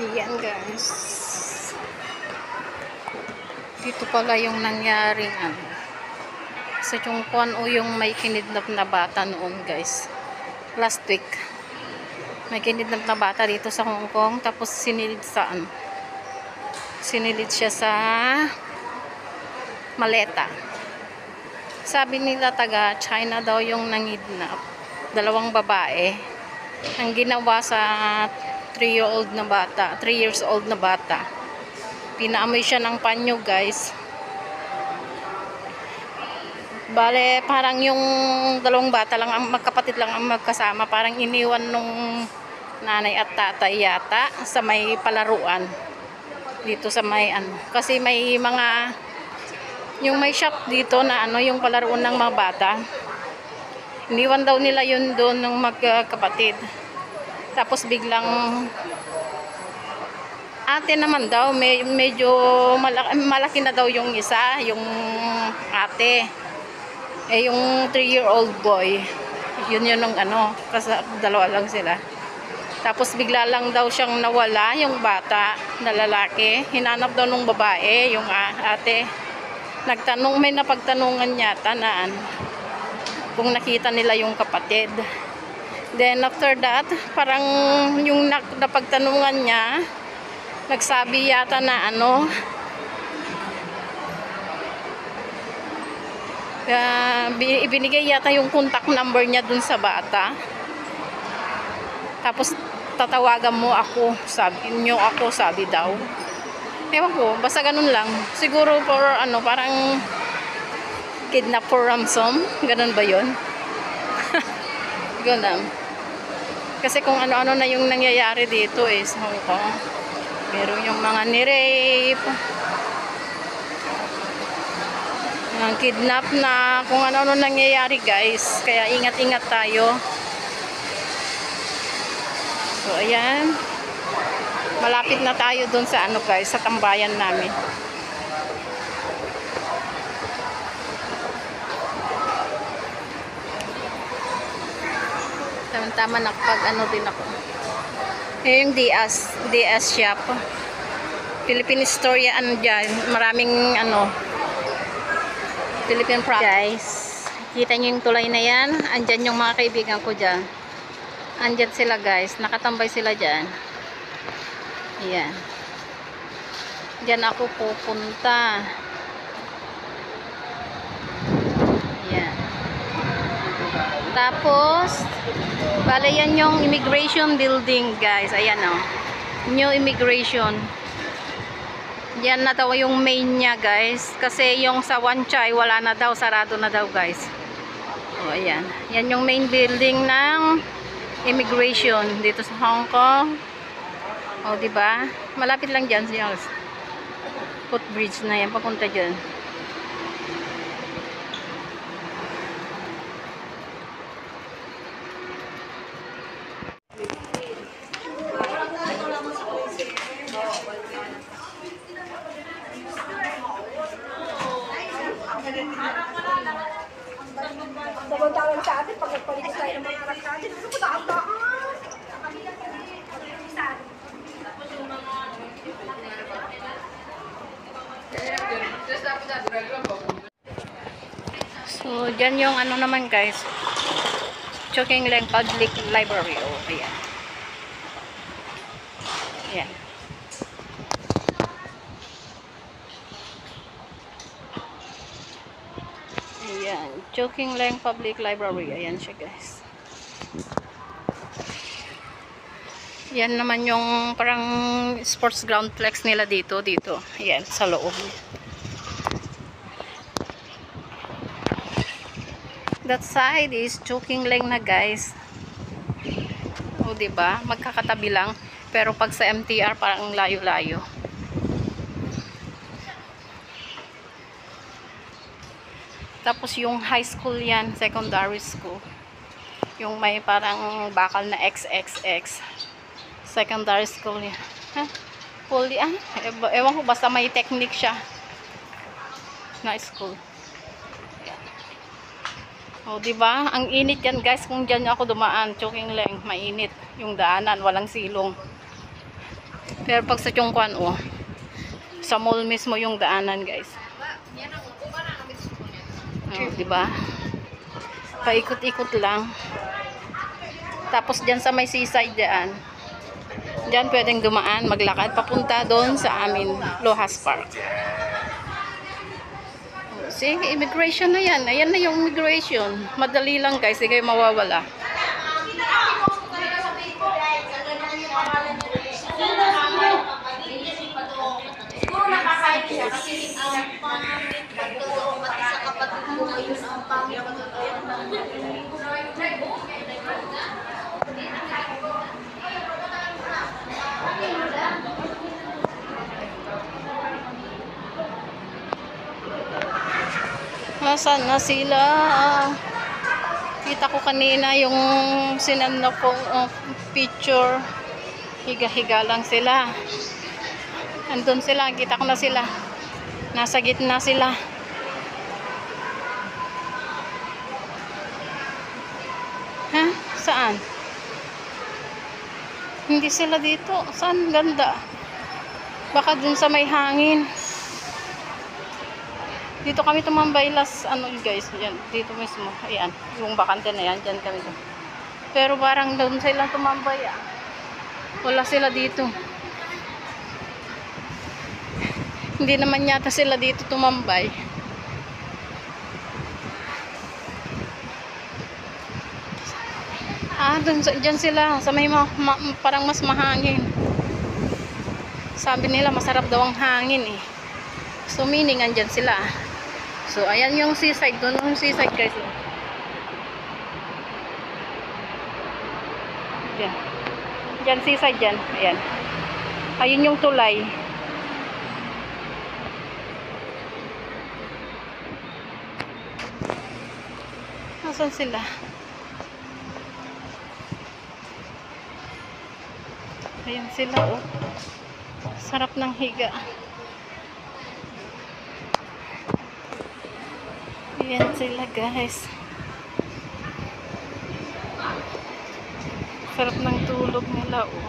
Ayan guys, dito pala yung nangyaring sa Chongquan o yung may kinidnap na bata noon guys. Last week may kinidnap na bata dito sa Hong Kong, tapos sinilid siya sa maleta. Sabi nila taga China daw yung nangidnap, dalawang babae. Ang ginawa sa 3 years old na bata, pinaamoy siya ng panyo guys. Bale, parang yung dalawang bata lang, magkapatid lang ang magkasama, parang iniwan nung nanay at tatay yata sa may palaruan dito sa may kasi may mga yung may shop dito na yung palaruan ng mga bata. Iniwan daw nila yun doon ng magkapatid. Tapos biglang ate naman daw, medyo malaki na daw yung isa, yung ate. Yung 3-year-old boy, yun ng kasi dalawa lang sila. Tapos bigla lang daw siyang nawala, yung bata na lalaki. Hinanap daw nung babae, yung ate. Nagtanong, may napagtanungan yata na kung nakita nila yung kapatid. Then after that, parang yung napagtanungan niya, nagsabi yata na ibinigay yata yung contact number niya dun sa bata. Tapos tatawagan mo ako, sabi daw. Ewan ko, basta ganun lang. Siguro for parang kidnap for ransom, ganun ba yun? Ganun. Kasi kung ano-ano na yung nangyayari dito sa Hong Kong. Meron yung mga ni-rape, mga kidnap na, kung ano-ano nangyayari guys. Kaya ingat-ingat tayo. So ayan, malapit na tayo dun sa guys, sa tambayan namin. Tama nakapag din ako. Yung DS shop, Philippine Historia dyan, maraming Philippine products. Guys, kita nyo yung tulay na yan, andyan yung mga kaibigan ko dyan. Andyan sila guys, nakatambay sila dyan. Ayan, dyan ako pupunta. Ayan. Tapos bale yan yung immigration building guys. Ayan new immigration. Yan na daw yung main nya guys, kasi yung sa Wan Chai wala na daw, sarado na daw guys. O ayan, yan yung main building ng immigration dito sa Hong Kong. O diba, malapit lang dyan siya, footbridge na yan, papunta dyan. Sabon-tawag sa atin, pag nagpaligid tayo ng mga anak natin, ano po daan-daan? So, dyan yung naman guys, Chowking Leung Public Library. O, ayan. Ayan. Ayan, Chowking Leung Public Library. Ayan siya guys. Yan naman yung parang sports ground flex nila dito. Ayan, sa loob. That side is Chowking Leung na guys. O O, diba? Magkakatabi lang. Pero pag sa MTR, parang layo-layo. Tapos yung high school yan, secondary school. Yung may parang bakal na XXX. Secondary school yan. Ha? Poly, ewan ko, basta may technique siya. Na school. Yan. O, diba? Ang init yan, guys. Kung dyan ako dumaan, choking lang, mainit. Yung daanan, walang silong. Pero pag sa Chongquan, sa mall mismo yung daanan, guys. O, diba? Paikot-ikot lang. Tapos dyan sa may seaside dyan, dyan pwedeng dumaan, maglakad, papunta doon sa amin, Lohas Park. See, immigration na yan. Ayan na yung immigration. Madali lang guys, hindi kayo mawawala. Siguro nakakain siya kasi ang pangit pagtotoo pati sa kapatid ko ngayon ang pangit pagtotoo. Nasaan na sila? Kita ko kanina yung sinanda kong picture. Higa-higa lang sila. Andun sila. Kita ko na sila. Nasa gitna sila. Ha? Saan? Hindi sila dito. Saan? Ganda. Baka dun sa may hangin. Dito kami tumambay last, guys, yan, dito mismo, ayan, yung bakante na yan, dyan kami doon. Pero parang doon sila tumambay, wala sila dito. Hindi naman yata sila dito tumambay. Doon, dyan sila, sa may parang mas mahangin. Sabi nila, masarap daw ang hangin eh. So, meaning, andyan sila. So, ayan yung seaside. Doon yung seaside, guys. Diyan. Diyan, seaside dyan. Ayan. Ayun yung tulay. Nasaan sila? Ayan sila, oh. Sarap ng higa. Ayan sila, guys. Sarap ng tulog nila, oh.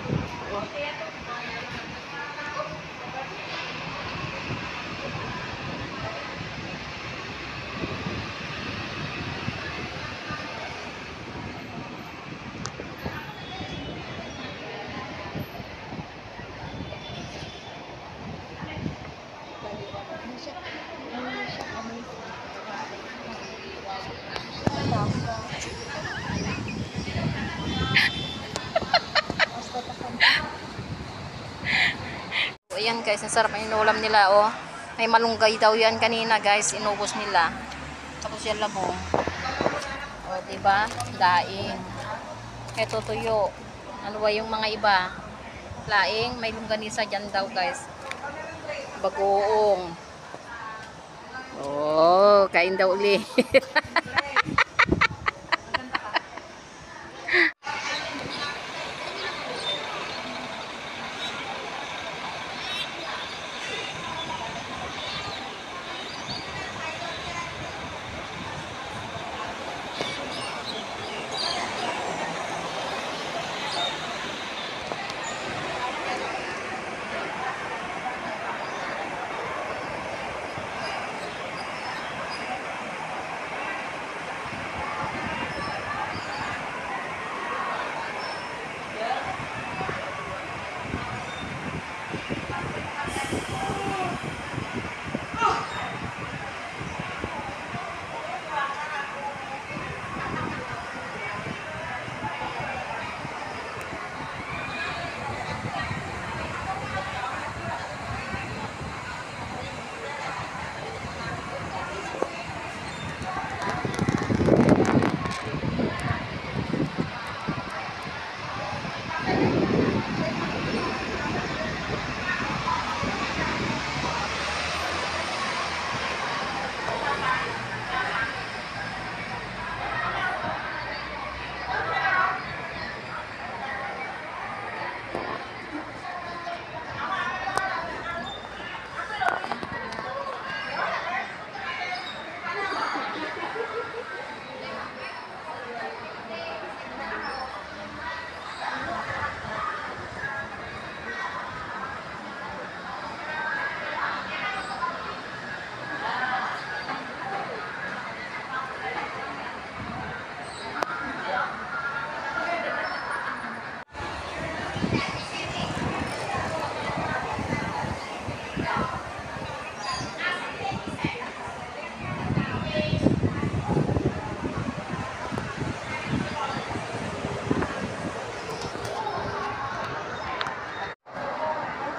Ayan guys, ang sarap ang inulam nila, oh. May malunggay daw yan kanina, guys, inubos nila. Tapos yan labong. O, diba? Daing. Ito tuyo. Ano ba yung mga iba? Laing, may longganisa dyan daw, guys. Bagoong. Oh, kain daw ulit.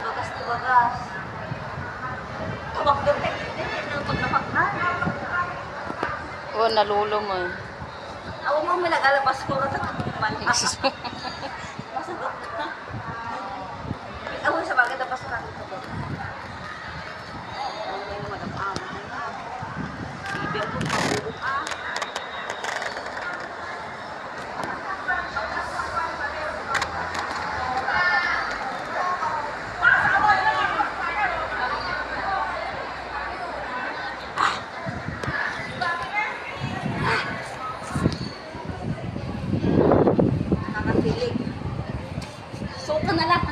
Bagas na bagas. Tabak doon eh. Pag napakman. Oh, nalulo mo. Ako mo may nag-alabas ko na masagot na. Ako sa bagay tapos na ito doon. Ako may madam-ama. Bibi ako pabuo ka. Nakakatilig. So ka na lang.